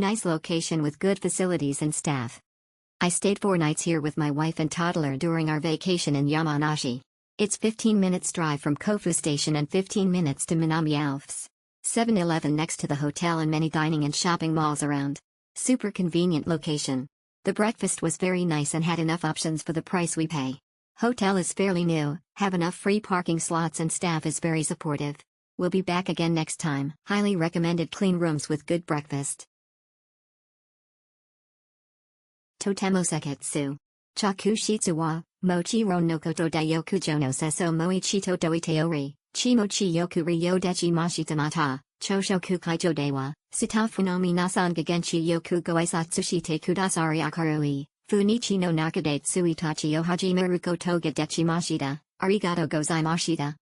Nice location with good facilities and staff. I stayed 4 nights here with my wife and toddler during our vacation in Yamanashi. It's 15 minutes drive from Kofu Station and 15 minutes to Minami Alps. 7-Eleven next to the hotel and many dining and shopping malls around. Super convenient location. The breakfast was very nice and had enough options for the price we pay. Hotel is fairly new, have enough free parking slots and staff is very supportive. We'll be back again next time. Highly recommended clean rooms with good breakfast. Totemo seketsu. Chaku shitsu wa, mochi ron no koto daioku jono seso moichi to doiteori, chimochi yoku ryo dechi mashita mata, choshoku kaijo dewa, sitafu no minasan gagenchi yoku goaisatsu shite kudasari akarui, funichi no nakadate suitachi o hajimeru koto ga dechi mashita, arigato gozaimashita.